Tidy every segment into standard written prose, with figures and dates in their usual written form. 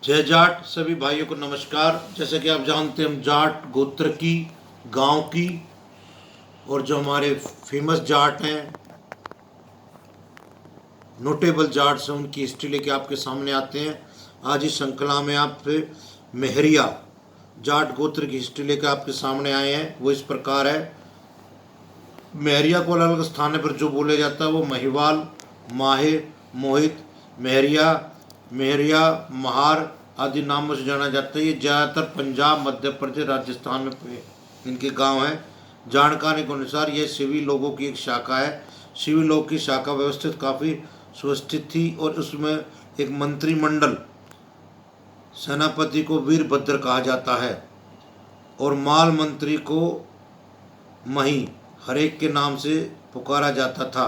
जय जाट सभी भाइयों को नमस्कार। जैसे कि आप जानते हैं, हम जाट गोत्र की, गांव की और जो हमारे फेमस जाट हैं, नोटेबल जाट्स हैं, उनकी हिस्ट्री लेके आपके सामने आते हैं। आज इस श्रृंखला में आप मेहरिया जाट गोत्र की हिस्ट्री लेकर आपके सामने आए हैं। वो इस प्रकार है। मेहरिया को अलग अलग स्थानों पर जो बोला जाता है वो महिवाल, माहे, मोहित, मेहरिया, मेहरिया, महार आदि नामों से जाना जाता है। ये ज़्यादातर पंजाब, मध्य प्रदेश, राजस्थान में इनके गांव हैं। जानकारी के अनुसार यह सिवी लोगों की एक शाखा है। सिवी लोग की शाखा व्यवस्थित काफ़ी सुव्यवस्थित थी और उसमें एक मंत्रिमंडल, सेनापति को वीरभद्र कहा जाता है और माल मंत्री को मही हरेक के नाम से पुकारा जाता था।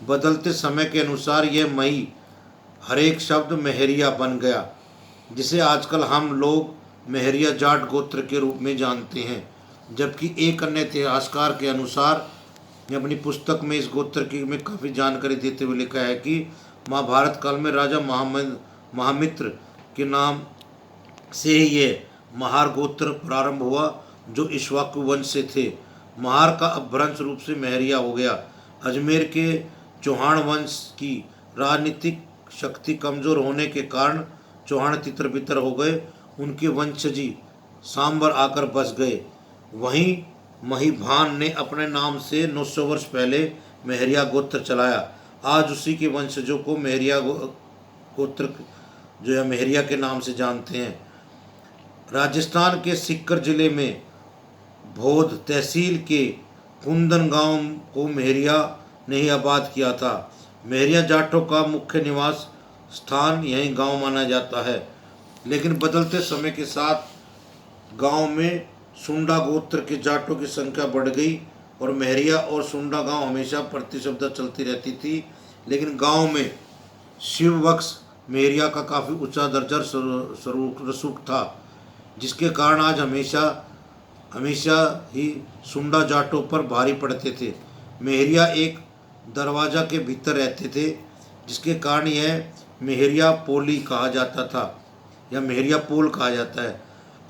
बदलते समय के अनुसार यह मही हरेक शब्द मेहरिया बन गया, जिसे आजकल हम लोग मेहरिया जाट गोत्र के रूप में जानते हैं। जबकि एक अन्य इतिहासकार के अनुसार ने अपनी पुस्तक में इस गोत्र की में काफ़ी जानकारी देते हुए लिखा है कि महाभारत काल में राजा महामित्र के नाम से ही ये महार गोत्र प्रारंभ हुआ, जो इक्ष्वाकु वंश से थे। महार का अपभ्रंश रूप से मेहरिया हो गया। अजमेर के चौहान वंश की राजनीतिक शक्ति कमज़ोर होने के कारण चौहान तितर बितर हो गए। उनके वंशजी सांबर आकर बस गए। वहीं महीभान ने अपने नाम से 900 वर्ष पहले मेहरिया गोत्र चलाया। आज उसी के वंशजों को मेहरिया गोत्र जो है मेहरिया के नाम से जानते हैं। राजस्थान के सीकर जिले में भोद तहसील के कुंदन गांव को मेहरिया ने ही आबाद किया था। मेहरिया जाटों का मुख्य निवास स्थान यही गांव माना जाता है, लेकिन बदलते समय के साथ गांव में सुंडा गोत्र के जाटों की संख्या बढ़ गई और मेहरिया और सुंडा गांव हमेशा प्रतिस्पर्धा चलती रहती थी। लेकिन गांव में शिववक्स मेहरिया का काफ़ी ऊंचा दर्जा रसूख था, जिसके कारण आज हमेशा ही सुंडा जाटों पर भारी पड़ते थे। मेहरिया एक दरवाज़ा के भीतर रहते थे, जिसके कारण यह मेहरिया पोली कहा जाता था या मेहरिया पोल कहा जाता है।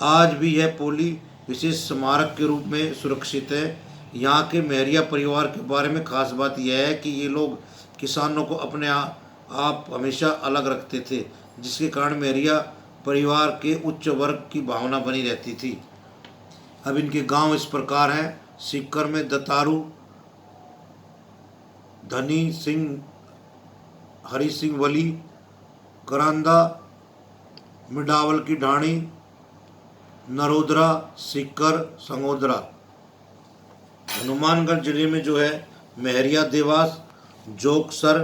आज भी यह पोली विशेष स्मारक के रूप में सुरक्षित है। यहाँ के मेहरिया परिवार के बारे में खास बात यह है कि ये लोग किसानों को अपने आप हमेशा अलग रखते थे, जिसके कारण मेहरिया परिवार के उच्च वर्ग की भावना बनी रहती थी। अब इनके गांव इस प्रकार हैं। सीकर में दतारू, धनी सिंह, हरि सिंह वली, करांदा, मिडावल की ढाणी, नरोदरा, सीकर, संगोदरा। हनुमानगढ़ जिले में जो है मेहरिया देवास, जोगसर,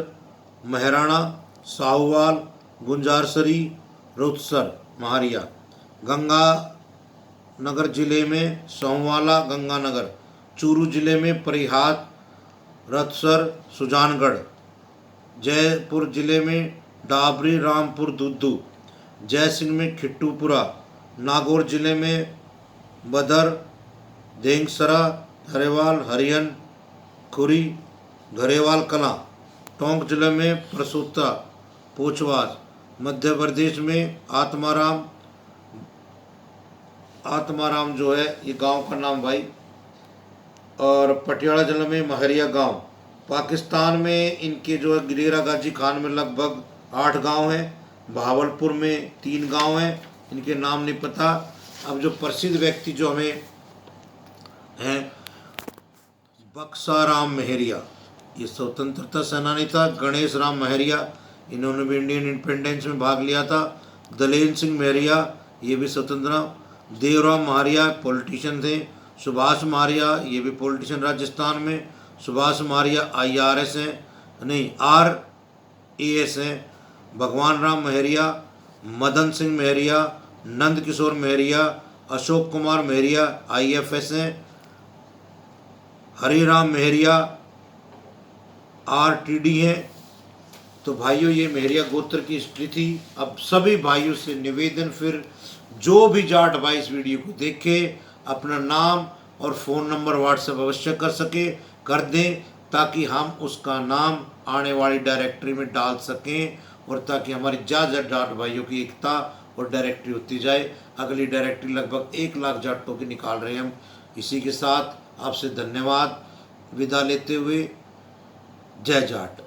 महराणा, साहूवाल, गुंजारसरी, रोहतसर, महारिया। गंगानगर जिले में सोमवाला, गंगानगर। चूरू जिले में परिहात, रतसर, सुजानगढ़। जयपुर जिले में डाबरी, रामपुर, दुद्दू। जयसिंह में खिट्टूपुरा। नागौर जिले में बदर, देंगसरा, धरेवाल, हरियन, खुरी, घरेवाल कलां। टोंक जिले में प्रसूता, पोचवास। मध्य प्रदेश में आत्माराम जो है ये गांव का नाम भाई। और पटियाला जिले में महरिया गांव। पाकिस्तान में इनके जो है गिरेरा गाजी खान में लगभग 8 गांव हैं। भावलपुर में 3 गांव हैं, इनके नाम नहीं पता। अब जो प्रसिद्ध व्यक्ति जो हमें हैं, बक्साराम मेहरिया, ये स्वतंत्रता सेनानी था। गणेश राम मेहरिया, इन्होंने भी इंडियन इंडिपेंडेंस में भाग लिया था। दलेन सिंह मेहरिया, ये भी स्वतंत्र। देवराम महारिया पॉलिटिशियन थे। सुभाष महारिया, ये भी पॉलिटिशियन राजस्थान में। सुभाष महारिया IRS हैं, नहीं RAS हैं। भगवान राम मेहरिया, मदन सिंह मेहरिया, नंद किशोर मेहरिया, अशोक कुमार मेहरिया IFS हैं। हरिराम मेहरिया RTD हैं। तो भाइयों, ये मेहरिया गोत्र की हिस्ट्री थी। अब सभी भाइयों से निवेदन, फिर जो भी जाट भाई इस वीडियो को देखे, अपना नाम और फ़ोन नंबर व्हाट्सएप अवश्य कर दें, ताकि हम उसका नाम आने वाली डायरेक्टरी में डाल सकें और ताकि हमारी जाट भाइयों की एकता और डायरेक्टरी होती जाए। अगली डायरेक्टरी लगभग 1 लाख जाटों की निकाल रहे हैं हम। इसी के साथ आपसे धन्यवाद, विदा लेते हुए जय जाट।